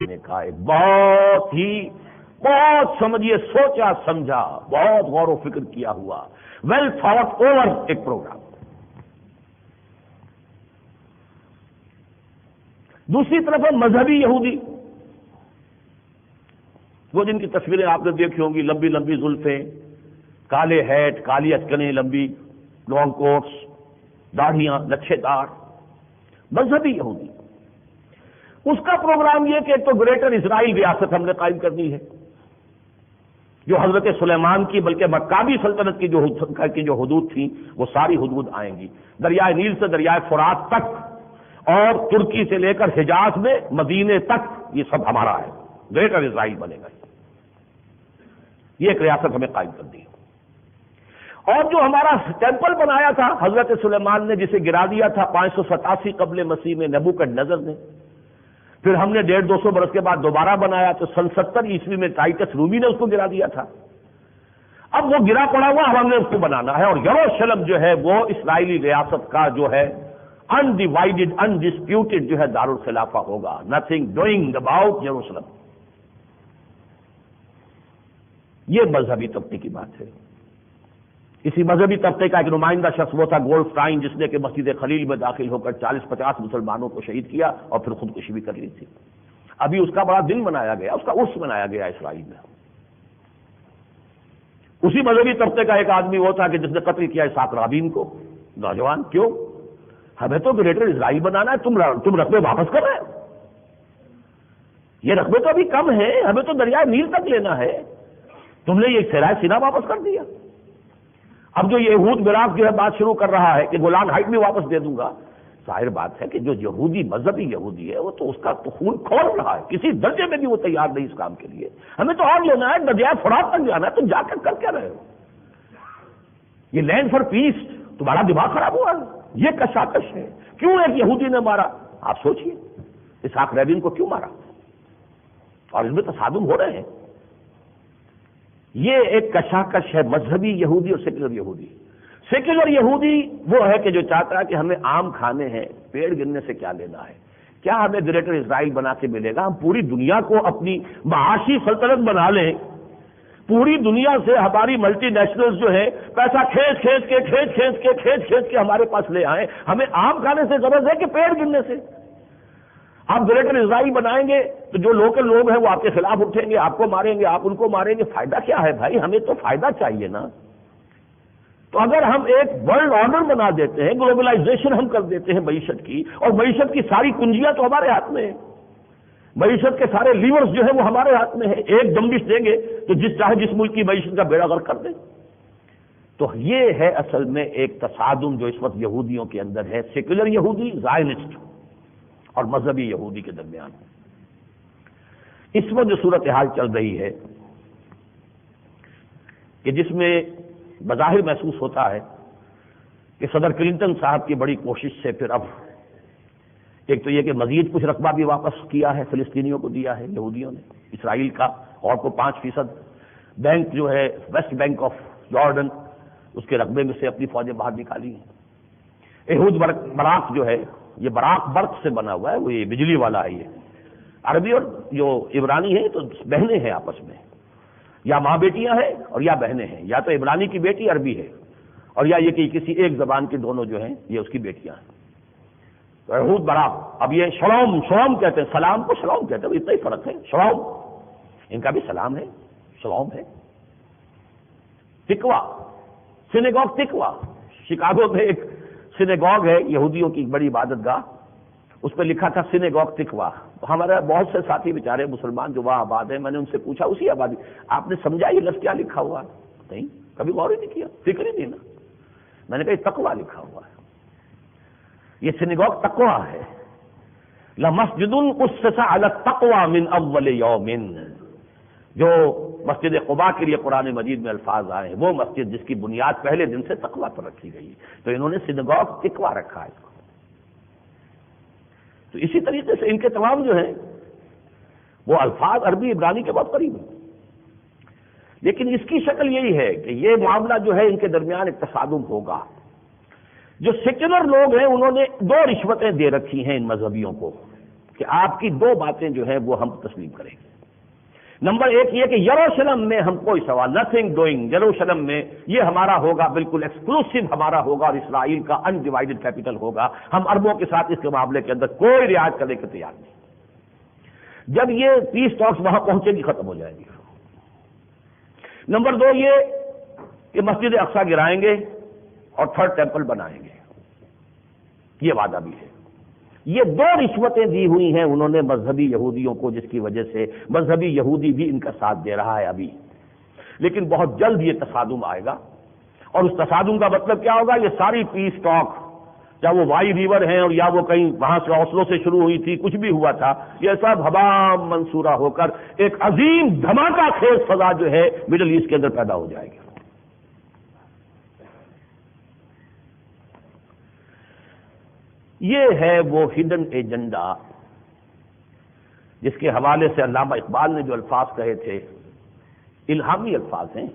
نے کہا ایک بہت سمجھیے سوچا سمجھا، بہت غور و فکر کیا ہوا، ویل تھاٹ اوور ایک پروگرام۔ دوسری طرف ہے مذہبی یہودی، وہ جن کی تصویریں آپ نے دیکھی ہوں گی، لمبی لمبی زلفیں، کالے ہیٹ، کالی اچکنیں لمبی، لانگ کوٹس، داڑھیاں لچھے دار، مذہبی یہودی۔ اس کا پروگرام یہ کہ ایک تو گریٹر اسرائیل ریاست ہم نے قائم کرنی ہے، جو حضرت سلیمان کی بلکہ مکابی سلطنت کی جو حدود تھیں وہ ساری حدود آئیں گی، دریائے نیل سے دریائے فرات تک، اور ترکی سے لے کر حجاز میں مدینے تک، یہ سب ہمارا ہے، گریٹر اسرائیل بنے گا۔ یہ ایک ریاست ہمیں قائم کر دی۔ اور جو ہمارا ٹیمپل بنایا تھا حضرت سلیمان نے، جسے گرا دیا تھا 587 قبل مسیح میں نبوکڈنیزر نے، پھر ہم نے 150-200 برس کے بعد دوبارہ بنایا تو سن 70 عیسوی میں ٹائٹس رومی نے اس کو گرا دیا تھا۔ اب وہ گرا پڑا ہوا ہم نے اس کو بنانا ہے، اور یروشلم جو ہے وہ اسرائیلی ریاست کا جو ہے انڈیوائیڈڈ انڈسپیوٹڈ جو ہے دارالخلافہ ہوگا، نتھنگ ڈوئنگ اباؤٹ یروشلم۔ یہ مذہبی طبقے کی بات ہے۔ اسی مذہبی طبقے کا ایک نمائندہ شخص وہ تھا گولڈسٹائن، جس نے کہ مسجد خلیل میں داخل ہو کر 40-50 مسلمانوں کو شہید کیا اور پھر خودکشی بھی کر لی تھی۔ ابھی اس کا بڑا دن منایا گیا، اس کا عرس منایا گیا اسرائیل میں۔ اسی مذہبی طبقے کا ایک آدمی وہ تھا کہ جس نے قتل کیا اسحاق رابین کو، نوجوان۔ کیوں؟ ہمیں تو گریٹر اسرائیل بنانا ہے، تم رقبے واپس کر رہے ہو۔ یہ رقبے تو ابھی کم ہے، ہمیں تو دریائے نیل تک لینا ہے، تم نے یہ سرائے سینا واپس کر دیا۔ اب جو یہود براق جو ہے بات شروع کر رہا ہے کہ گولان ہائٹ بھی واپس دے دوں گا، ظاہر بات ہے کہ جو یہودی مذہبی یہودی ہے وہ تو اس کا تو خون کھول رہا ہے، کسی درجے میں بھی وہ تیار نہیں اس کام کے لیے۔ ہمیں تو اور لینا ہے، دریائے فرات تک جانا ہے، تم جا کر کیا رہے ہو؟ یہ لینڈ فار پیس، تمہارا دماغ خراب ہوا ہے؟ یہ کشاکش ہے۔ کیوں ایک یہودی نے مارا؟ آپ سوچئے اسحاق رابین کو کیوں مارا، اور اس میں تصادم ہو رہے ہیں۔ یہ ایک کشاکش ہے، مذہبی یہودی اور سیکولر یہودی۔ سیکولر یہودی وہ ہے کہ جو چاہتا ہے کہ ہمیں آم کھانے ہیں، پیڑ گرنے سے کیا لینا ہے، کیا ہمیں گریٹر اسرائیل بنا کے ملے گا؟ ہم پوری دنیا کو اپنی معاشی سلطنت بنا لیں، پوری دنیا سے ہماری ملٹی نیشنلز جو ہے پیسہ کھینچ کے ہمارے پاس لے آئیں، ہمیں آم کھانے سے غرض ہے کہ پیڑ گرنے سے؟ آپ گریٹر اسرائیل بنائیں گے تو جو لوکل لوگ ہیں وہ آپ کے خلاف اٹھیں گے، آپ کو ماریں گے، آپ ان کو ماریں گے، فائدہ کیا ہے بھائی؟ ہمیں تو فائدہ چاہیے نا۔ تو اگر ہم ایک ورلڈ آرڈر بنا دیتے ہیں، گلوبلائزیشن ہم کر دیتے ہیں معیشت کی، اور معیشت کی ساری کنجیاں تو ہمارے ہاتھ میں ہیں، معیشت کے سارے لیورز جو ہیں وہ ہمارے ہاتھ میں ہیں، ایک جنبش دیں گے تو چاہے جس ملک کی معیشت کا بیڑا غرق کر دیں۔ تو یہ ہے اصل میں ایک تصادم جو اس وقت یہودیوں کے اندر ہے، سیکولر یہودی، زائنسٹ اور مذہبی یہودی کے درمیان۔ اس وقت جو صورتحال چل رہی ہے کہ جس میں بظاہر محسوس ہوتا ہے کہ صدر کلنٹن صاحب کی بڑی کوشش سے پھر اب ایک تو یہ کہ مزید کچھ رقبہ بھی واپس کیا ہے، فلسطینیوں کو دیا ہے یہودیوں نے، اسرائیل کا، اور کو 5% بینک جو ہے ویسٹ بینک آف جارڈن، اس کے رقبے میں سے اپنی فوجیں باہر نکالی ہیں۔ ایہود براق جو ہے، یہ براق برق سے بنا ہوا ہے، وہ یہ بجلی والا ہے۔ یہ عربی اور جو عبرانی ہے تو بہنیں ہیں آپس میں، یا ماں بیٹیاں ہیں اور یا بہنیں ہیں، یا تو عبرانی کی بیٹی عربی ہے، اور یا یہ کہ کسی ایک زبان کی دونوں جو ہیں یہ اس کی بیٹیاں ہیں۔ تو ایہود براق، اب یہ شلوم کہتے ہیں، سلام کو شلوم کہتے ہیں، اتنا ہی فرق ہے۔ شلوم ان کا بھی سلام ہے، شلوم ہے۔ تقویٰ، سینیگوگ تقویٰ، شکاگو میں ایک سینیگوگ ہے یہودیوں کی بڑی عبادت گاہ، اس پہ لکھا تھا سینیگوگ تقویٰ۔ ہمارے بہت سے ساتھی بیچارے مسلمان جو وہاں آباد ہیں، میں نے ان سے پوچھا اسی آبادی، آپ نے سمجھا یہ لفظ کیا لکھا ہوا؟ نہیں، کبھی غور ہی نہیں کیا، فکر ہی نہیں نا۔ میں نے کہا یہ تقویٰ لکھا ہوا ہے، یہ سینیگوگ تقویٰ ہے۔ لمسجد اسس علی التقویٰ من اول یوم، جو مسجد قباء کے لیے قرآن مجید میں الفاظ آئے ہیں، وہ مسجد جس کی بنیاد پہلے دن سے تقویٰ پر رکھی گئی، تو انہوں نے سینیگوگ تقویٰ رکھا ہے اس کو۔ تو اسی طریقے سے ان کے تمام جو ہیں وہ الفاظ عربی عبرانی کے بہت قریب ہیں، لیکن اس کی شکل یہی ہے کہ یہ معاملہ جو ہے ان کے درمیان ایک تصادم ہوگا۔ جو سیکولر لوگ ہیں انہوں نے 2 رشوتیں دے رکھی ہیں ان مذہبیوں کو کہ آپ کی دو باتیں جو ہیں وہ ہم تسلیم کریں گے۔ نمبر ایک یہ کہ یروشلم میں ہم کوئی سوال نتھنگ ڈوئنگ، یروشلم میں یہ ہمارا ہوگا، بالکل ایکسکلوسیو ہمارا ہوگا اور اسرائیل کا ان ڈیوائیڈڈ کیپٹل ہوگا، ہم عربوں کے ساتھ اس کے معاملے کے اندر کوئی رعایت کرنے کے تیار نہیں۔ جب یہ پیس ٹاکس وہاں پہنچے گی ختم ہو جائے گی۔ نمبر دو یہ کہ مسجد اقصیٰ گرائیں گے اور تھرڈ ٹیمپل بنائیں گے، یہ وعدہ بھی ہے۔ یہ دو رشوتیں دی ہوئی ہیں انہوں نے مذہبی یہودیوں کو، جس کی وجہ سے مذہبی یہودی بھی ان کا ساتھ دے رہا ہے ابھی، لیکن بہت جلد یہ تصادم آئے گا، اور اس تصادم کا مطلب کیا ہوگا؟ یہ ساری پیس ٹاک، چاہے وہ وائی ریور ہیں اور یا وہ کہیں وہاں سے اوسلو سے شروع ہوئی تھی، کچھ بھی ہوا تھا، یہ سب ہبا منصورہ ہو کر ایک عظیم دھماکہ خیز فضا جو ہے مڈل ایسٹ کے اندر پیدا ہو جائے گی۔ یہ ہے وہ ہڈن ایجنڈا جس کے حوالے سے علامہ اقبال نے جو الفاظ کہے تھے، الہامی الفاظ ہیں،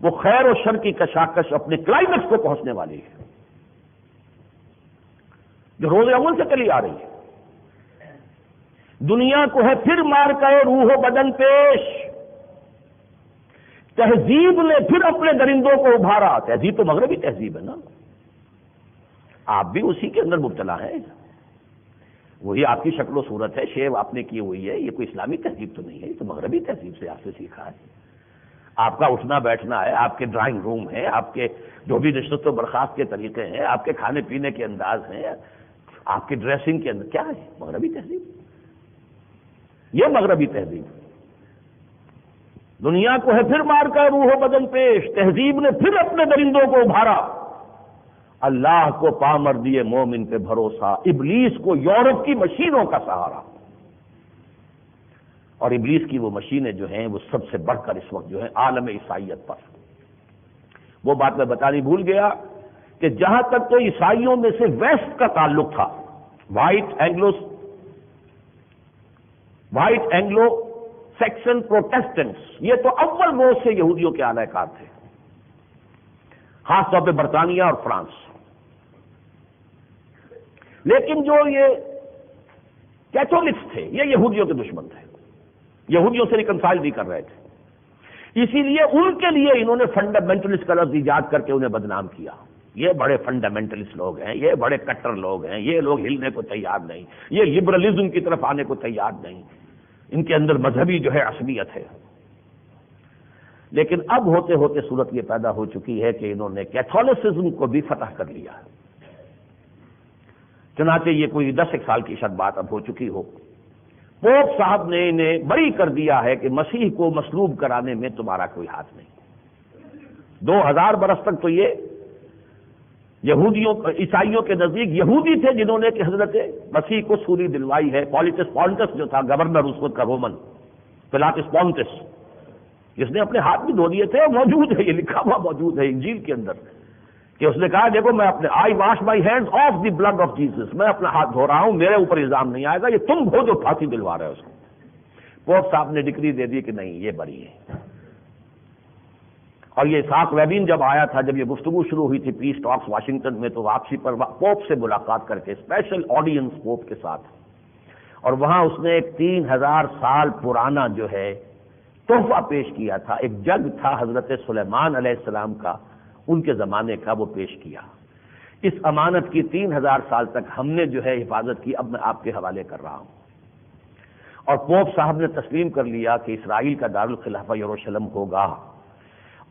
وہ خیر و شر کی کشاکش اپنے کلائمیکس کو پہنچنے والی ہے، جو روز اول سے چلی آ رہی ہے۔ دنیا کو ہے پھر مار کر روح و بدن پیش، تہذیب نے پھر اپنے درندوں کو ابھارا۔ تہذیب تو مغربی تہذیب ہے نا، آپ بھی اسی کے اندر مبتلا ہیں، وہی آپ کی شکل و صورت ہے، شیو آپ نے کی ہوئی ہے، یہ کوئی اسلامی تہذیب تو نہیں ہے، یہ تو مغربی تہذیب سے آپ سے سیکھا ہے۔ آپ کا اٹھنا بیٹھنا ہے، آپ کے ڈرائنگ روم ہے، آپ کے جو بھی نشست و برخاست کے طریقے ہیں، آپ کے کھانے پینے کے انداز ہیں، آپ کی ڈریسنگ کے اندر کیا ہے؟ مغربی تہذیب، یہ مغربی تہذیب۔ دنیا کو ہے پھر مار کر روح و بدن پیش، تہذیب نے پھر اپنے درندوں کو ابھارا۔ اللہ کو پامر دیے مومن پہ بھروسہ، ابلیس کو یورپ کی مشینوں کا سہارا۔ اور ابلیس کی وہ مشینیں جو ہیں وہ سب سے بڑھ کر اس وقت جو ہیں عالم عیسائیت پر۔ وہ بات میں بتانی بھول گیا کہ جہاں تک تو عیسائیوں میں سے ویسٹ کا تعلق تھا، وائٹ اینگلو سیکسن پروٹیسٹنٹس، یہ تو اول روز سے یہودیوں کے اعلی کار تھے، خاص طور پہ برطانیہ اور فرانس۔ لیکن جو یہ کیتھولکس تھے یہ یہودیوں کے دشمن تھے، یہودیوں سے ریکنسائل نہیں کر رہے تھے، اسی لیے ان کے لیے انہوں نے فنڈامنٹلسٹ کا لفظ ایجاد کر کے انہیں بدنام کیا۔ یہ بڑے فنڈامنٹلسٹ لوگ ہیں، یہ بڑے کٹر لوگ ہیں، یہ لوگ ہلنے کو تیار نہیں، یہ لبرلزم کی طرف آنے کو تیار نہیں، ان کے اندر مذہبی جو ہے عصبیت ہے۔ لیکن اب ہوتے ہوتے صورت یہ پیدا ہو چکی ہے کہ انہوں نے کیتھولسزم کو بھی فتح کر لیا ہے۔ چنانچہ یہ کوئی 10 سال کی شاید بات اب ہو چکی ہو، پوپ صاحب نے انہیں بری کر دیا ہے کہ مسیح کو مصلوب کرانے میں تمہارا کوئی ہاتھ نہیں۔ 2000 برس تک تو یہ یہودیوں عیسائیوں کے نزدیک یہودی تھے جنہوں نے کہ حضرت مسیح کو سولی دلوائی ہے۔ پونٹس جو تھا گورنر اس وقت کا رومن، پلاٹس پونٹس، جس نے اپنے ہاتھ بھی دھو دیے تھے، موجود ہے، یہ لکھا ہوا موجود ہے انجیل کے اندر، کہ اس نے کہا دیکھو میں اپنے I wash my hands of the blood of Jesus, میں اپنا ہاتھ دھو رہا ہوں، میرے اوپر الزام نہیں آئے گا، یہ تم ہو جو پھانسی دلوا رہے ہو اس کو۔ پوپ صاحب نے ڈکری دے دی کہ نہیں یہ بری ہے۔ اور یہ اسحاق رابین جب آیا تھا، جب یہ گفتگو شروع ہوئی تھی پیس ٹاکس واشنگٹن میں، تو واپسی پر پوپ سے ملاقات کر کے اسپیشل آڈینس پوپ کے ساتھ، اور وہاں اس نے ایک 3000 سال پرانا جو ہے تحفہ پیش کیا تھا، ایک جگ تھا حضرت سلیمان علیہ السلام کا، ان کے زمانے کا، وہ پیش کیا۔ اس امانت کی 3000 سال تک ہم نے جو ہے حفاظت کی، اب میں آپ کے حوالے کر رہا ہوں۔ اور پوپ صاحب نے تسلیم کر لیا کہ اسرائیل کا دارالخلافہ یروشلم ہوگا،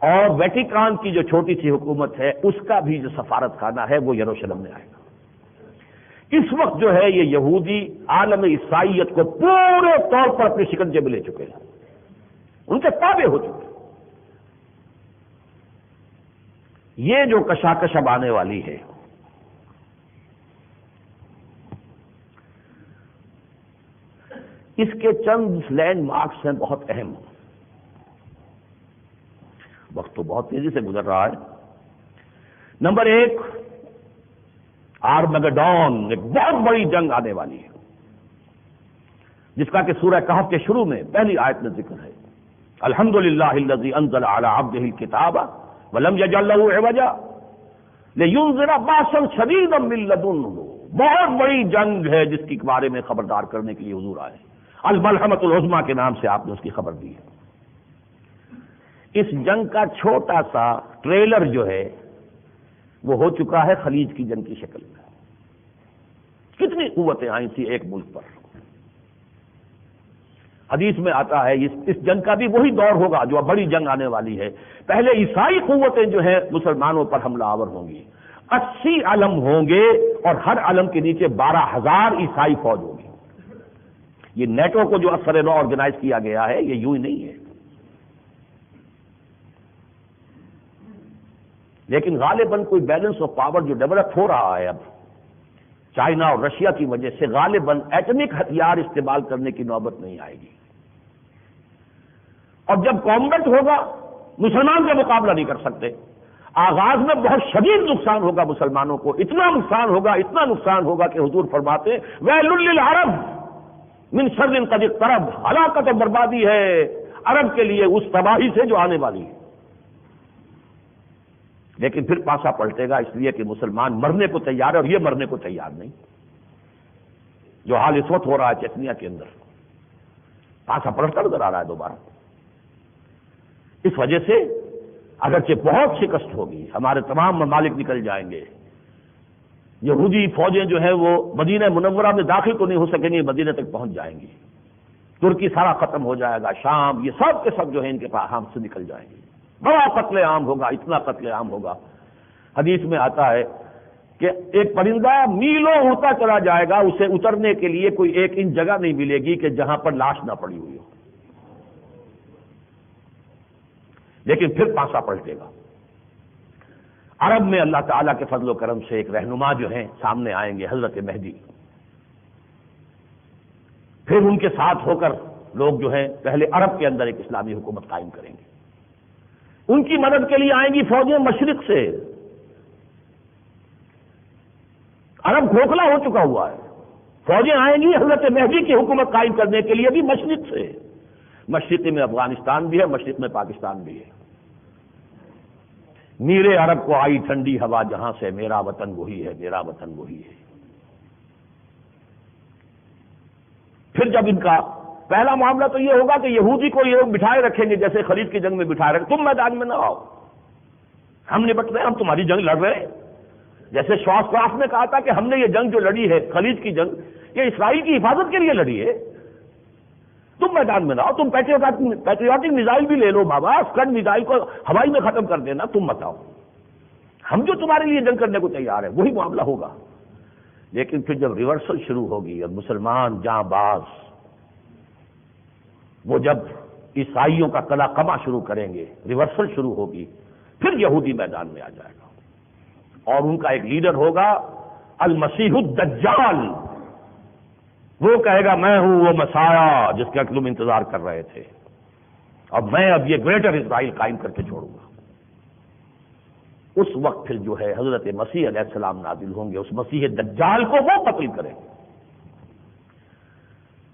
اور ویٹیکان کی جو چھوٹی سی حکومت ہے اس کا بھی جو سفارت خانہ ہے وہ یروشلم میں آئے گا۔ اس وقت جو ہے یہ یہودی عالم عیسائیت کو پورے طور پر اپنے شکنجے میں لے چکے ہیں، ان کے تابع ہو چکے۔ یہ جو کشاکش اب آنے والی ہے، اس کے چند لینڈ مارکس ہیں بہت اہم۔ وقت تو بہت تیزی سے گزر رہا ہے۔ نمبر 1، آرمگڈون، ایک بہت بڑی جنگ آنے والی ہے، جس کا کہ سورہ کہف کے شروع میں پہلی آیت میں ذکر ہے، الحمدللہ الذی انزل علی عبدہ الکتاب ولم یجعل لہ عوجا لینذر باسا شدیدا من لدنہ بہت بڑی جنگ ہے جس کے بارے میں خبردار کرنے کے لیے حضور آئے. الملحمۃ العظمیٰ کے نام سے آپ نے اس کی خبر دی ہے. اس جنگ کا چھوٹا سا ٹریلر جو ہے وہ ہو چکا ہے خلیج کی جنگ کی شکل میں. کتنی قوتیں آئی تھی ایک ملک پر. حدیث میں آتا ہے اس جنگ کا بھی وہی دور ہوگا جو اب بڑی جنگ آنے والی ہے. پہلے عیسائی قوتیں جو ہیں مسلمانوں پر حملہ آور ہوں گی. 80 علم ہوں گے اور ہر علم کے نیچے 12,000 عیسائی فوج ہوگی. یہ نیٹو کو جو اثر نو آرگنائز کیا گیا ہے یہ یوں ہی نہیں ہے. لیکن غالباً کوئی بیلنس آف پاور جو ڈیولپ ہو رہا ہے اب چائنا اور رشیا کی وجہ سے غالباً ایٹمک ہتھیار استعمال کرنے کی نوبت نہیں آئے گی. اور جب کامبیٹ ہوگا مسلمان کا مقابلہ نہیں کر سکتے. آغاز میں بہت شدید نقصان ہوگا مسلمانوں کو. اتنا نقصان ہوگا کہ حضور فرماتے ہیں ویل للعرب من شر قد اقترب. ہلاکت اور بربادی ہے عرب کے لیے اس تباہی سے جو آنے والی ہے. لیکن پھر پاسا پلٹے گا اس لیے کہ مسلمان مرنے کو تیار ہے اور یہ مرنے کو تیار نہیں. جو حال اس وقت ہو رہا ہے چچنیا کے اندر پاسا پلٹتا نظر آ رہا ہے دوبارہ. اس وجہ سے اگرچہ بہت شکست ہوگی ہمارے تمام ممالک نکل جائیں گے. یہودی فوجیں جو ہیں وہ مدینہ منورہ میں داخل تو نہیں ہو سکیں گی, مدینہ تک پہنچ جائیں گی. ترکی سارا ختم ہو جائے گا. شام یہ سب کے سب جو ہیں ان کے پاس ہم سے نکل جائیں گے. بڑا قتل عام ہوگا. اتنا قتل عام ہوگا حدیث میں آتا ہے کہ ایک پرندہ میلوں اڑتا چلا جائے گا, اسے اترنے کے لیے کوئی 1 انچ جگہ نہیں ملے گی کہ جہاں پر لاش نہ پڑی ہوئی ہو. لیکن پھر پاسا پلٹے گا. عرب میں اللہ تعالیٰ کے فضل و کرم سے ایک رہنما جو ہیں سامنے آئیں گے, حضرت مہدی. پھر ان کے ساتھ ہو کر لوگ جو ہیں پہلے عرب کے اندر ایک اسلامی حکومت قائم کریں گے. ان کی مدد کے لیے آئیں گی فوجیں مشرق سے. عرب کھوکھلا ہو چکا ہوا ہے. فوجیں آئیں گی حضرت مہدی کی حکومت قائم کرنے کے لیے بھی مشرق سے. مشرق میں افغانستان بھی ہے, مشرق میں پاکستان بھی ہے. میرے عرب کو آئی ٹھنڈی ہوا جہاں سے, میرا وطن وہی ہے, میرا وطن وہی ہے. پھر جب ان کا پہلا معاملہ تو یہ ہوگا کہ یہودی کو یہ بٹھائے رکھیں گے جیسے خلیج کی جنگ میں بٹھائے رکھیں. تم میدان میں نہ آؤ, ہم نپٹ رہے ہیں, ہم تمہاری جنگ لڑ رہے ہیں. جیسے شواس کراف نے کہا تھا کہ ہم نے یہ جنگ جو لڑی ہے خلیج کی جنگ, یہ اسرائیل کی حفاظت کے لیے لڑی ہے. تم میدان میں نہ آؤ. تم پیٹریوٹک میزائل بھی لے لو بابا, اسکڈ میزائل کو ہوائی میں ختم کر دینا, تم مت آؤ. ہم جو تمہارے لیے جنگ کرنے کو تیار ہے وہی معاملہ ہوگا. لیکن پھر جب ریورسل شروع ہوگی اور مسلمان جاں باز وہ جب عیسائیوں کا قلع قمع شروع کریں گے, ریورسل شروع ہوگی, پھر یہودی میدان میں آ جائے گا. اور ان کا ایک لیڈر ہوگا المسیح الدجال. وہ کہے گا میں ہوں وہ مسیح جس کا تم انتظار کر رہے تھے, اور میں اب یہ گریٹر اسرائیل قائم کر کے چھوڑوں گا. اس وقت پھر جو ہے حضرت مسیح علیہ السلام نازل ہوں گے. اس مسیح دجال کو وہ قتل کریں گے.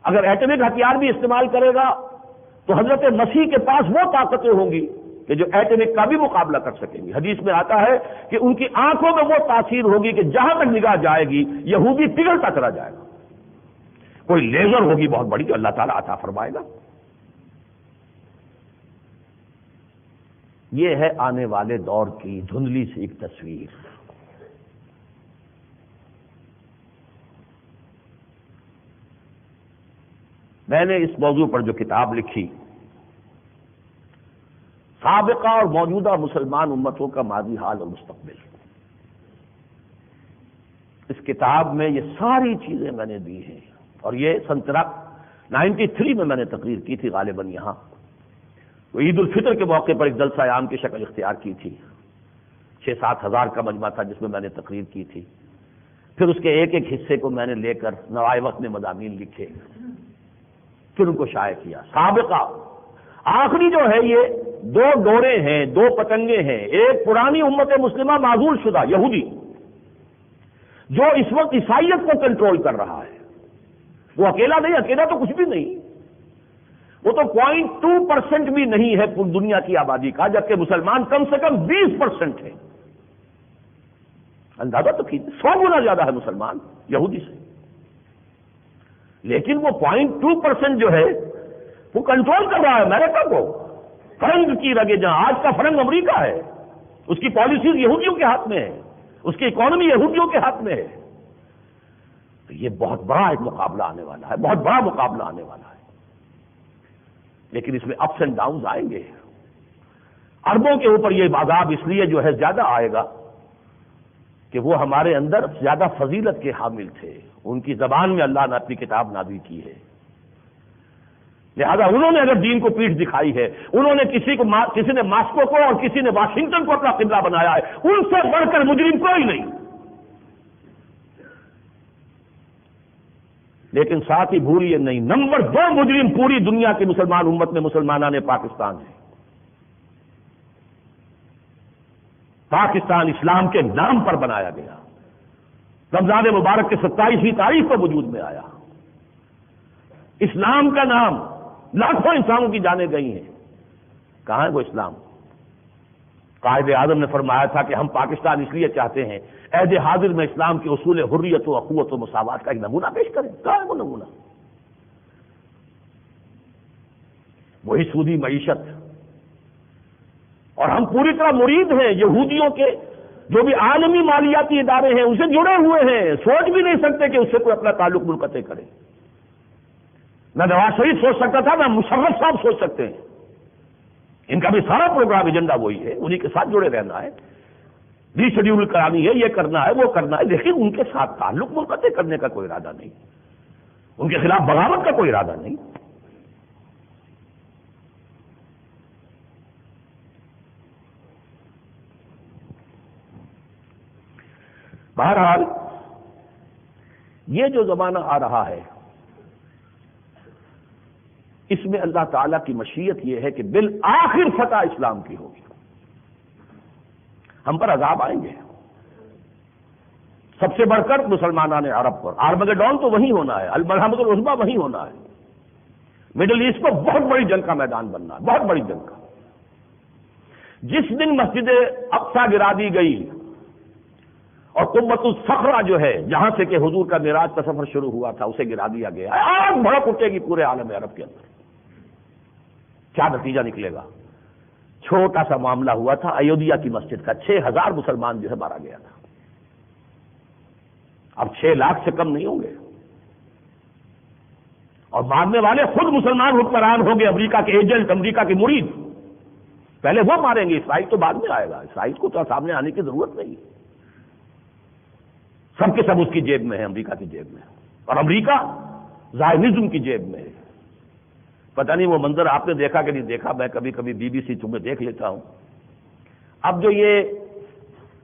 اگر ایٹمک ہتھیار بھی استعمال کرے گا تو حضرت مسیح کے پاس وہ طاقتیں ہوں گی کہ جو ایٹمک کا بھی مقابلہ کر سکیں گی. حدیث میں آتا ہے کہ ان کی آنکھوں میں وہ تاثیر ہوگی کہ جہاں تک نگاہ جائے گی یہودی پگھلتا چلا جائے گا. کوئی لیزر ہوگی بہت بڑی جو اللہ تعالیٰ عطا فرمائے گا. یہ ہے آنے والے دور کی دھندلی سی ایک تصویر. میں نے اس موضوع پر جو کتاب لکھی, سابقہ اور موجودہ مسلمان امتوں کا ماضی حال اور مستقبل, اس کتاب میں یہ ساری چیزیں میں نے دی ہیں. اور یہ سن 93 میں نے تقریر کی تھی غالباً یہاں. وہ عید الفطر کے موقع پر ایک جلسہ عام کی شکل اختیار کی تھی. 6-7 ہزار کا مجمع تھا جس میں میں نے تقریر کی تھی. پھر اس کے ایک ایک حصے کو میں نے لے کر نوائے وقت میں مضامین لکھے, پھر ان کو شائع کیا. سابقہ آخری جو ہے یہ 2 ڈورے ہیں, 2 پتنگے ہیں. ایک پرانی امت مسلمہ معزول شدہ یہودی جو اس وقت عیسائیت کو کنٹرول کر رہا ہے. وہ اکیلا نہیں, اکیلا تو کچھ بھی نہیں, وہ تو 0.2% بھی نہیں ہے پوری دنیا کی آبادی کا, جبکہ مسلمان کم سے کم 20% ہیں. اندازہ تو کیجیے 100 گنا زیادہ ہے مسلمان یہودی سے، لیکن وہ 0.2% جو ہے وہ کنٹرول کر رہا ہے امریکہ کو، فرنگ کی رگے جہاں آج کا فرنگ امریکہ ہے، اس کی پالیسیز یہودیوں کے ہاتھ میں ہے، اس کی اکانومی یہودیوں کے ہاتھ میں ہے. تو یہ بہت بڑا ایک مقابلہ آنے والا ہے، بہت بڑا مقابلہ آنے والا ہے. لیکن اس میں اپس اینڈ ڈاؤنز آئیں گے. عربوں کے اوپر یہ عذاب اس لیے جو ہے زیادہ آئے گا کہ وہ ہمارے اندر زیادہ فضیلت کے حامل تھے، ان کی زبان میں اللہ نے اپنی کتاب نازل کی ہے، لہذا انہوں نے اگر دین کو پیٹھ دکھائی ہے، انہوں نے کسی نے ماسکو کو اور کسی نے واشنگٹن کو اپنا قبلہ بنایا ہے، ان سے بڑھ کر مجرم کوئی نہیں. لیکن ساتھ ہی بھولیے نہیں، نمبر 2 مجرم پوری دنیا کی مسلمان امت میں مسلمانان پاکستان ہے. پاکستان اسلام کے نام پر بنایا گیا، رمضان مبارک کے 27ویں تاریخ کو وجود میں آیا. اسلام کا نام لاکھوں انسانوں کی جانیں گئی ہیں. کہاں ہے وہ اسلام؟ قائد اعظم نے فرمایا تھا کہ ہم پاکستان اس لیے چاہتے ہیں عہد حاضر میں اسلام کے اصول حریت و اخوت و مساوات کا ایک نمونہ پیش کریں. کہاں ہے وہ نمونہ؟ وہی سودی معیشت. اور ہم پوری طرح مرید ہیں یہودیوں کے جو بھی عالمی مالیاتی ادارے ہیں ان سے جڑے ہوئے ہیں، سوچ بھی نہیں سکتے کہ اس سے کوئی اپنا تعلق منقطع کرے. نہ نواز شریف سوچ سکتا تھا، نہ مشرف صاحب سوچ سکتے ہیں. ان کا بھی سارا پروگرام ایجنڈا وہی ہے، انہی کے ساتھ جڑے رہنا ہے، ری شیڈیول کرانی ہے، یہ کرنا ہے، وہ کرنا ہے، لیکن ان کے ساتھ تعلق منقطع کرنے کا کوئی ارادہ نہیں، ان کے خلاف بغاوت کا کوئی ارادہ نہیں. بہرحال یہ جو زمانہ آ رہا ہے اس میں اللہ تعالیٰ کی مشیت یہ ہے کہ بالآخر فتح اسلام کی ہوگی. ہم پر عذاب آئیں گے، سب سے بڑھ کر مسلمانان عرب پر. آرمگڈون تو وہیں ہونا ہے، الملحمۃ العظمیٰ وہیں ہونا ہے. مڈل ایسٹ کو بہت بڑی جنگ کا میدان بننا ہے، بہت بڑی جنگ کا. جس دن مسجد اقصیٰ گرا دی گئی اور قبۃ الصخرہ جو ہے جہاں سے کہ حضور کا معراج کا سفر شروع ہوا تھا اسے گرا دیا گیا، آگ بھڑک اٹھے گی پورے عالم عرب کے اندر. کیا نتیجہ نکلے گا؟ چھوٹا سا معاملہ ہوا تھا ایودھیا کی مسجد کا، 6000 مسلمان جو ہے مارا گیا تھا. اب 6 لاکھ سے کم نہیں ہوں گے، اور مارنے والے خود مسلمان حکمران ہوں گے، امریکہ کے ایجنٹ، امریکہ کے مرید. پہلے وہ ماریں گے، اسرائیل تو بعد میں آئے گا. اسرائیل کو تو سامنے آنے کی ضرورت نہیں، سب کے سب اس کی جیب میں ہے، امریکہ کی جیب میں. اور امریکہ زائنزم کی جیب میں ہے. پتہ نہیں وہ منظر آپ نے دیکھا کہ نہیں دیکھا، میں کبھی کبھی BBC تمہیں دیکھ لیتا ہوں. اب جو یہ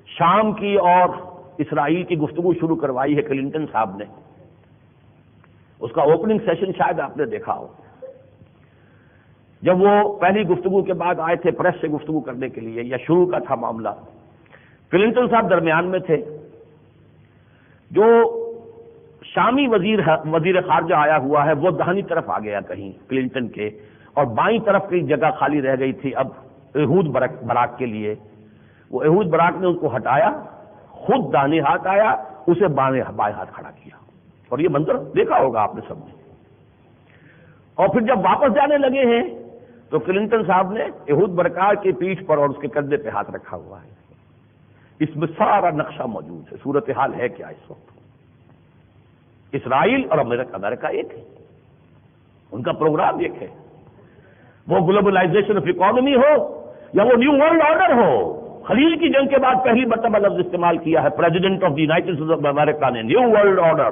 شام کی اور اسرائیل کی گفتگو شروع کروائی ہے کلنٹن صاحب نے، اس کا اوپننگ سیشن شاید آپ نے دیکھا ہو. جب وہ پہلی گفتگو کے بعد آئے تھے پریس سے گفتگو کرنے کے لیے، یا شروع کا تھا معاملہ، کلنٹن صاحب درمیان میں تھے. جو شامی وزیر خارجہ آیا ہوا ہے وہ دہنی طرف آ گیا کہیں کلنٹن کے، اور بائیں طرف کی جگہ خالی رہ گئی تھی اب ایہود براک کے لیے. وہ ایہود براک نے اس کو ہٹایا، خود داہنے ہاتھ آیا، اسے بائیں ہاتھ کھڑا کیا. اور یہ منظر دیکھا ہوگا آپ نے سب نے. اور پھر جب واپس جانے لگے ہیں تو کلنٹن صاحب نے ایہود براک کی پیٹھ پر اور اس کے کندھے پہ ہاتھ رکھا ہوا ہے. اس میں سارا نقشہ موجود ہے. صورتحال ہے کیا اس وقت؟ اسرائیل اور امریکہ ایک ہے، ان کا پروگرام ایک ہے. وہ گلوبلائزیشن آف اکانومی ہو یا وہ نیو ورلڈ آرڈر ہو. خلیج کی جنگ کے بعد پہلی مرتبہ لفظ استعمال کیا ہے president of the United States of America نے، نیو ورلڈ آرڈر.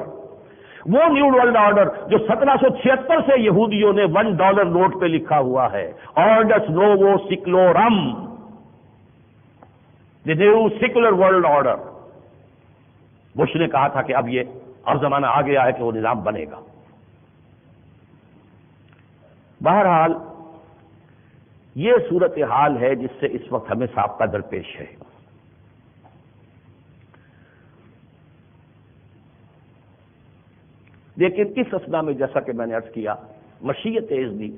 وہ نیو ورلڈ آرڈر جو 1776 سے یہودیوں نے $1 نوٹ پہ لکھا ہوا ہے، آرڈرس نوو سیکلورم، the new secular world order. Bush نے کہا تھا کہ اب یہ اور زمانہ آ گیا ہے کہ وہ نظام بنے گا. بہرحال یہ صورتحال ہے جس سے اس وقت ہمیں سابقہ درپیش ہے. لیکن اس اثنا میں جیسا کہ میں نے عرض کیا، مشیت اذنی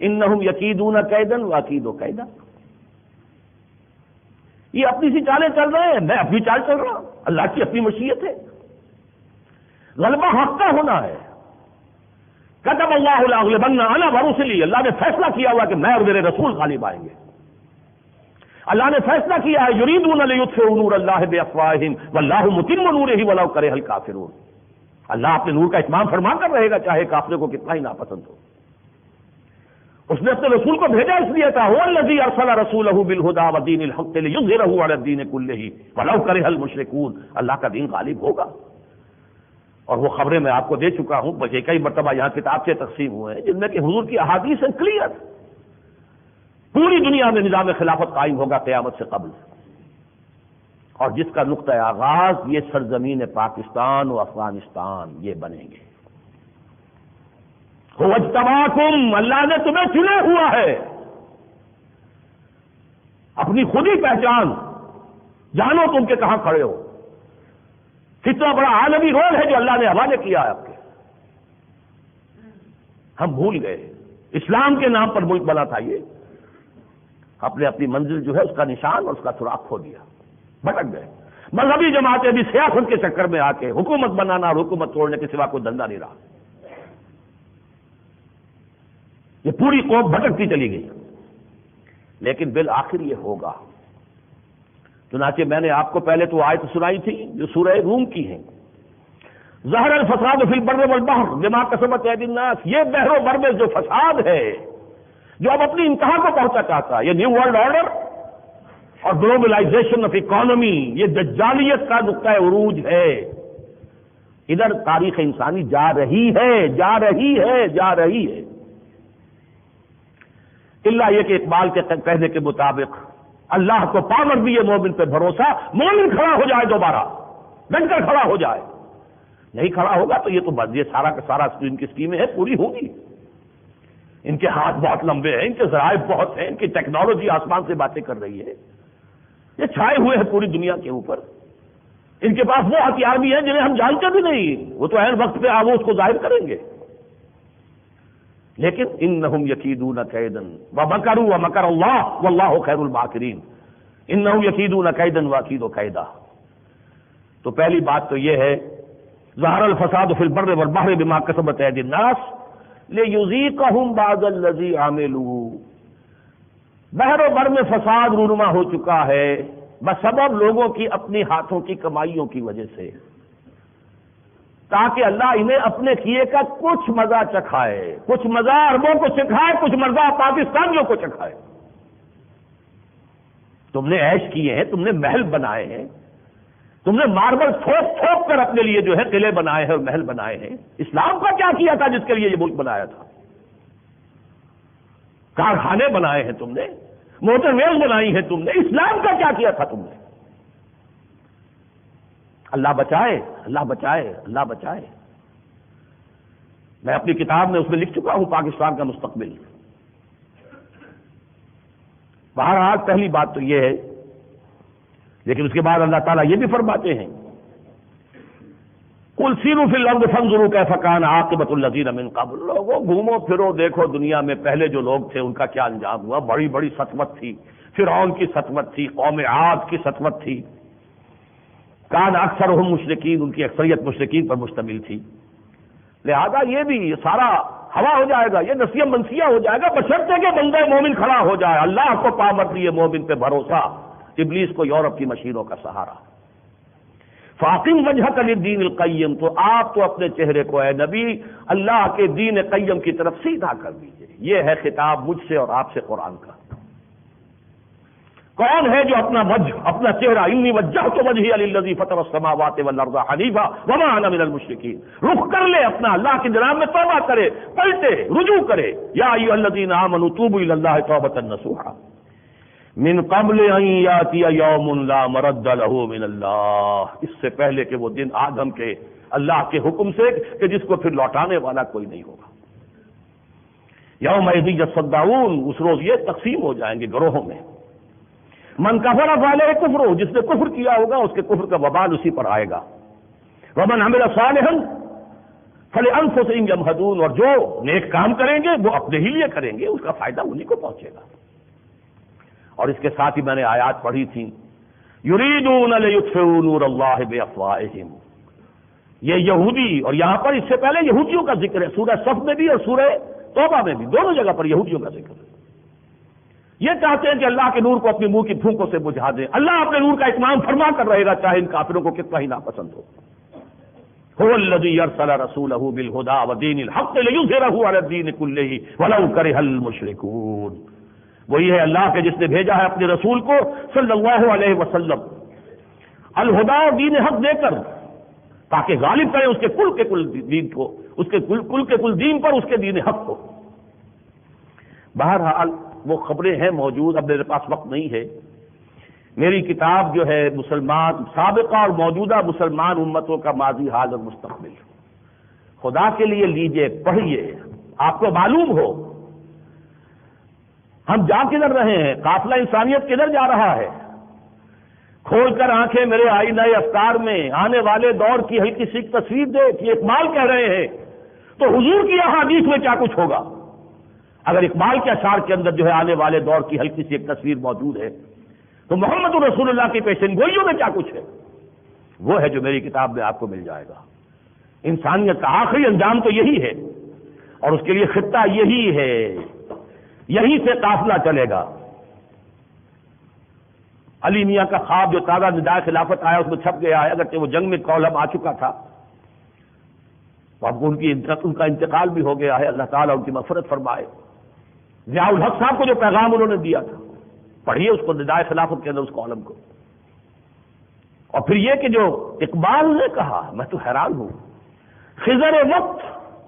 انہم یکیدون کیدن واکید کیدا. یہ اپنی سی چالیں چل رہے ہیں، میں اپنی چال چل رہا ہوں، اللہ کی اپنی مشیت ہے، غلبہ حق کا ہونا ہے۔ کتب اللہ لاغلبن انا ورسلی، اللہ نے فیصلہ کیا ہوا کہ میں اور میرے رسول غالب آئیں گے۔ اللہ نے فیصلہ کیا ہے یریدون لیطفئوا نور اللہ بافواہہم واللہ متم نورہ ولو کرہ الکافرون، اللہ اپنے نور کا اتمام فرما کر رہے گا چاہے کافروں کو کتنا ہی ناپسند ہو۔ اس نے اپنے رسول کو بھیجا اس لیے تھا، هو الذی ارسل رسولہ بالہدی ودین الحق لیظہرہ علی الدین کلہ ولو کرہ المشرکون، اللہ کا دین غالب ہوگا۔ اور وہ خبریں میں آپ کو دے چکا ہوں، بلکہ کئی مرتبہ یہاں کتاب سے تقسیم ہوئے ہیں جن میں کہ حضور کی احادیث ہیں کلیئر، پوری دنیا میں نظام خلافت قائم ہوگا قیامت سے قبل، اور جس کا نقطہ آغاز یہ سرزمین پاکستان و افغانستان یہ بنیں گے۔ هو اجتباکم، اللہ نے تمہیں چنا ہوا ہے، اپنی خود ہی پہچان، جانو تم کے کہاں کھڑے ہو، کتنا بڑا عالمی رول ہے جو اللہ نے حوالے کیا ہے آپ کے۔ ہم بھول گئے اسلام کے نام پر ملک بنا تھا یہ، اپنے اپنی منزل جو ہے اس کا نشان اور اس کا سراغ کھو دیا، بھٹک گئے۔ مذہبی جماعتیں بھی سیاست کے چکر میں آ کے حکومت بنانا اور حکومت توڑنے کے سوا کوئی دھندا نہیں رہا، یہ پوری قوم بھٹکتی چلی گئی، لیکن بالآخر یہ ہوگا۔ چنانچہ میں نے آپ کو پہلے تو آیت سنائی تھی جو سورہ روم کی ہے، ظہر الفساد فی البر والبحر بما کسبت ایدی الناس، یہ بحر و بر میں جو فساد ہے جو اب اپنی انتہا کو پہنچا چاہتا ہے، یہ نیو ورلڈ آرڈر اور گلوبلائزیشن آف اکانومی، یہ دجالیت کا نقطہ عروج ہے، ادھر تاریخ انسانی جا رہی ہے جا رہی ہے جا رہی ہے۔ اللہ یہ کہ اقبال کے کہنے کے مطابق اللہ کو پاور دیے مومن پہ بھروسہ، مومن کھڑا ہو جائے، دوبارہ ڈٹ کر کھڑا ہو جائے، نہیں کھڑا ہوگا تو یہ تو بس یہ سارا کا سارا ان کی اسکیمیں ہیں پوری ہوگی۔ ان کے ہاتھ بہت لمبے ہیں، ان کے ذرائع بہت ہیں، ان کی ٹیکنالوجی آسمان سے باتیں کر رہی ہے، یہ چھائے ہوئے ہیں پوری دنیا کے اوپر، ان کے پاس وہ ہتھیار بھی ہیں جنہیں ہم جانتے بھی نہیں، وہ تو عین وقت پہ وہ اس کو ظاہر کریں گے۔ لیکن انہم یکیدون کیدا ومکروا ومکر اللہ واللہ خیر الماکرین، انہم یکیدون کیدا واکید کیدا۔ تو پہلی بات تو یہ ہے ظہر الفساد فی البر والبحر بما کسبت ایدی الناس لیذیقہم بعض الذی عملوا، بحر و بر میں فساد رونما ہو چکا ہے بسبب لوگوں کی اپنی ہاتھوں کی کمائیوں کی وجہ سے، تاکہ اللہ انہیں اپنے کیے کا کچھ مزہ چکھائے، کچھ مزہ عربوں کو چکھائے، کچھ مزہ پاکستانیوں کو چکھائے۔ تم نے عیش کیے ہیں، تم نے محل بنائے ہیں، تم نے ماربل ٹھوک ٹھوک کر اپنے لیے جو ہے قلعے بنائے ہیں اور محل بنائے ہیں۔ اسلام کا کیا کیا تھا جس کے لیے یہ ملک بنایا تھا؟ کارخانے بنائے ہیں تم نے، موٹر ویز بنائی ہیں تم نے، اسلام کا کیا کیا تھا تم نے؟ اللہ بچائے، اللہ بچائے، اللہ بچائے۔ میں اپنی کتاب میں اس میں لکھ چکا ہوں پاکستان کا مستقبل۔ بہرحال پہلی بات تو یہ ہے، لیکن اس کے بعد اللہ تعالیٰ یہ بھی فرماتے ہیں قل سیروا فی الارض فانظروا کیف کان عاقبۃ الذین من قبل، لوگوں گھومو پھرو دیکھو دنیا میں پہلے جو لوگ تھے ان کا کیا انجام ہوا۔ بڑی بڑی سطوت تھی، فرعون کی سطوت تھی، قوم عاد کی سطوت تھی، کان اکثرہم مشرکین، ان کی اکثریت مشرکین پر مشتمل تھی، لہذا یہ بھی سارا ہوا ہو جائے گا، یہ نسیہ منسیہ ہو جائے گا بشرطے کہ بندہ مومن کھڑا ہو جائے، اللہ کو پاور دیے مومن پہ بھروسہ، ابلیس کو یورپ کی مشینوں کا سہارا۔ فاقم وجہک للدین القیم، تو آپ تو اپنے چہرے کو اے نبی اللہ کے دین قیم کی طرف سیدھا کر دیجئے۔ یہ ہے خطاب مجھ سے اور آپ سے قرآن کا۔ کون ہے جو اپنا وجہ، اپنا چہرہ، انی وجہت وجہی للذی فطر السماوات والارض حنیفا وما انا من المشرکین، رخ کر لے اپنا اللہ کی جناب میں، توبہ کرے، پلٹے، رجوع کرے۔ یا ایھا الذین آمنوا توبوا الی اللہ توبۃ نصوحا من قبل ان یاتی یوم لا مرد له من اللہ، اس سے پہلے کہ وہ دن آدم کے اللہ کے حکم سے کہ جس کو پھر لوٹانے والا کوئی نہیں ہوگا۔ یومئذ یصدعون، اس روز یہ تقسیم ہو جائیں گے گروہوں میں۔ من کفر فعلیہ کفرہ، جس نے کفر کیا ہوگا اس کے کفر کا وبال اسی پر آئے گا۔ ومن عمل صالحا فلانفسہم یمہدون، اور جو نیک کام کریں گے وہ اپنے ہی لیے کریں گے، اس کا فائدہ انہی کو پہنچے گا۔ اور اس کے ساتھ ہی میں نے آیات پڑھی تھی یریدون لیطفئوا نور اللہ بافواہہم، یہ یہودی، اور یہاں پر اس سے پہلے یہودیوں کا ذکر ہے، سورہ صف میں بھی اور سورہ توبہ میں بھی، دونوں جگہ پر یہودیوں کا ذکر ہے۔ یہ چاہتے ہیں کہ اللہ کے نور کو اپنی منہ کی پھونکوں سے بجھا دیں، اللہ اپنے نور کا اتمام فرما کر رہے گا چاہے ان کافروں کو کتنا ہی ناپسند ہو۔ هو الذی ارسل رسولہ بالہدی ودین الحق لیظہرہ علی الدین کلہ ولو کرہ المشرکون، وہی ہے اللہ کے جس نے بھیجا ہے اپنے رسول کو صلی اللہ علیہ وسلم الہدی اور دین حق دے کر، تاکہ غالب کرے اس کے کل دین کو، اس کے کل دین پر اس کے دین حق کو۔ بہرحال وہ خبریں ہیں موجود، اب میرے پاس وقت نہیں ہے۔ میری کتاب جو ہے مسلمان سابقہ اور موجودہ مسلمان امتوں کا ماضی، حال اور مستقبل، خدا کے لیے لیجئے، پڑھیے، آپ کو معلوم ہو ہم جا کدھر رہے ہیں، قافلہ انسانیت کدھر جا رہا ہے۔ کھول کر آنکھیں میرے آئینہ افکار میں آنے والے دور کی ہلکی سی تصویر دیکھ، یہ اقبال کہہ رہے ہیں تو حضور کی احادیث میں کیا کچھ ہوگا؟ اگر اقبال کے اشعار کے اندر جو ہے آنے والے دور کی ہلکی سی ایک تصویر موجود ہے تو محمد رسول اللہ کی پیشن گوئیوں میں کیا کچھ ہے؟ وہ ہے جو میری کتاب میں آپ کو مل جائے گا۔ انسانیت کا آخری انجام تو یہی ہے، اور اس کے لیے خطہ یہی ہے، یہیں سے قافلہ چلے گا۔ علی میاں کا خواب جو تازہ ندائے خلافت آیا اس میں چھپ گیا ہے، اگرچہ وہ جنگ میں کولہم آ چکا تھا، تو اب ان کا انتقال بھی ہو گیا ہے، اللہ تعالیٰ ان کی مغفرت فرمائے۔ ضیاء الحق صاحب کو جو پیغام انہوں نے دیا تھا، پڑھیے اس کو ندائے خلافت کے اندر اس کالم کو۔ اور پھر یہ کہ جو اقبال نے کہا، میں تو حیران ہوں، خضر وقت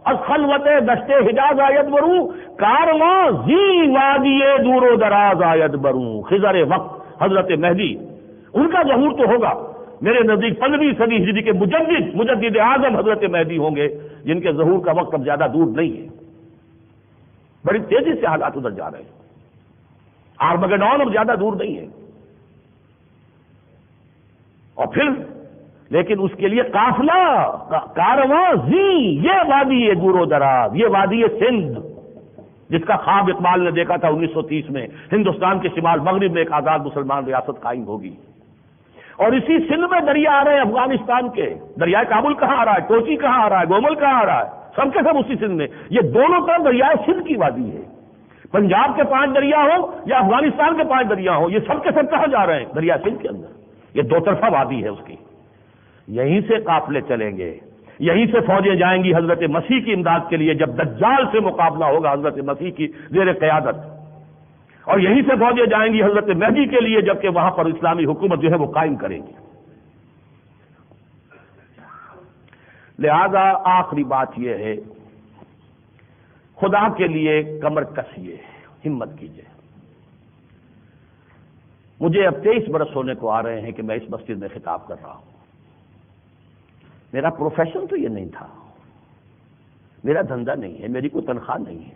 از خلوت دشت حجاز آید بروں، کارواں زی وادی دور و دراز آید بروں۔ خضر وقت حضرت مہدی، ان کا ظہور تو ہوگا میرے نزدیک 15ویں صدی ہجری کے مجدد اعظم حضرت مہدی ہوں گے، جن کے ظہور کا وقت اب زیادہ دور نہیں ہے۔ بڑی تیزی سے حالات ادھر جا رہے ہیں، آرمگڈون اب زیادہ دور نہیں ہے۔ اور پھر لیکن اس کے لیے قافلہ، کارواں زی، یہ وادی ہے دور و دراز، یہ وادی ہے سندھ، جس کا خواب اقبال نے دیکھا تھا 1930 میں، ہندوستان کے شمال مغرب میں ایک آزاد مسلمان ریاست قائم ہوگی۔ اور اسی سندھ میں دریا آ رہے ہیں افغانستان کے، دریائے کابل کہاں آ رہا ہے، کوچی کہاں آ رہا ہے، گومل کہاں آ رہا ہے، سب کے سب اسی سندھ میں۔ یہ دونوں طرف دریائے سندھ کی وادی ہے، پنجاب کے 5 دریا ہوں یا افغانستان کے 5 دریا ہوں، یہ سب کے سب کہاں جا رہے ہیں؟ دریا سندھ کے اندر، یہ دو طرفہ وادی ہے اس کی۔ یہیں سے قافلے چلیں گے، یہیں سے فوجیں جائیں گی حضرت مسیح کی امداد کے لیے، جب دجال سے مقابلہ ہوگا حضرت مسیح کی زیر قیادت، اور یہیں سے فوجیں جائیں گی حضرت مہدی کے لیے، جبکہ وہاں پر اسلامی حکومت جو ہے وہ قائم کریں گی۔ لہذا آخری بات یہ ہے، خدا کے لیے کمر کسیے، ہمت کیجیے۔ مجھے اب 23 برس ہونے کو آ رہے ہیں کہ میں اس مسجد میں خطاب کر رہا ہوں۔ میرا پروفیشن تو یہ نہیں تھا، میرا دھندا نہیں ہے، میری کوئی تنخواہ نہیں ہے،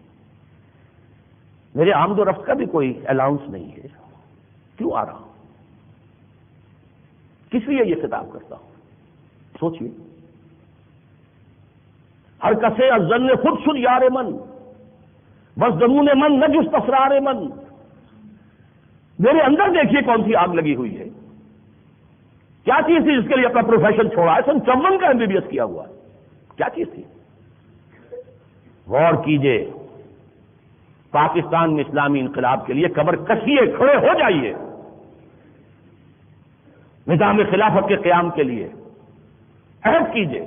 میرے آمد و رفت کا بھی کوئی الاؤنس نہیں ہے، کیوں آ رہا ہوں؟ کس لیے یہ خطاب کرتا ہوں؟ سوچیے۔ ہر کسے از ظن خود شد یار من، بس درون من نہ جست اسرار من۔ میرے اندر دیکھیے کون سی آگ لگی ہوئی ہے، کیا چیز تھی جس کے لیے اپنا پروفیشن چھوڑا ہے؟ سن 54 کا MBBS کیا ہوا ہے، کیا چیز تھی؟ غور کیجئے، پاکستان میں اسلامی انقلاب کے لیے کمر کسیے، کھڑے ہو جائیے، نظام خلافت کے قیام کے لیے عہد کیجئے،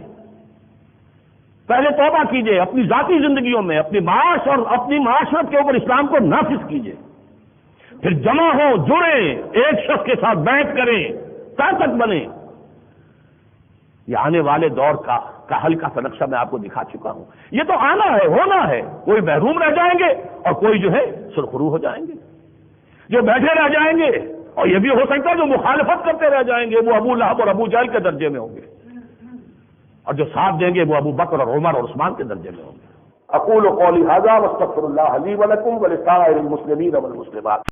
پہلے توبہ کیجئے اپنی ذاتی زندگیوں میں، اپنی معاش اور اپنی معاشرت کے اوپر اسلام کو نافذ کیجئے، پھر جمع ہو، جڑیں، ایک شخص کے ساتھ بیٹھ کریں، طاقت بنے۔ یہ آنے والے دور کا حل کا نقشہ میں آپ کو دکھا چکا ہوں، یہ تو آنا ہے، ہونا ہے۔ کوئی محروم رہ جائیں گے اور کوئی جو ہے سرخرو ہو جائیں گے، جو بیٹھے رہ جائیں گے، اور یہ بھی ہو سکتا ہے جو مخالفت کرتے رہ جائیں گے وہ ابو لہب اور ابو جہل کے درجے میں ہوں گے، اور جو ساتھ دیں گے وہ ابو بکر اور عمر اور عثمان کے درجے میں ہوں گے۔ اقول قولی ھذا واستغفر اللہ لی ولکم ولسائر المسلمین والمسلمات۔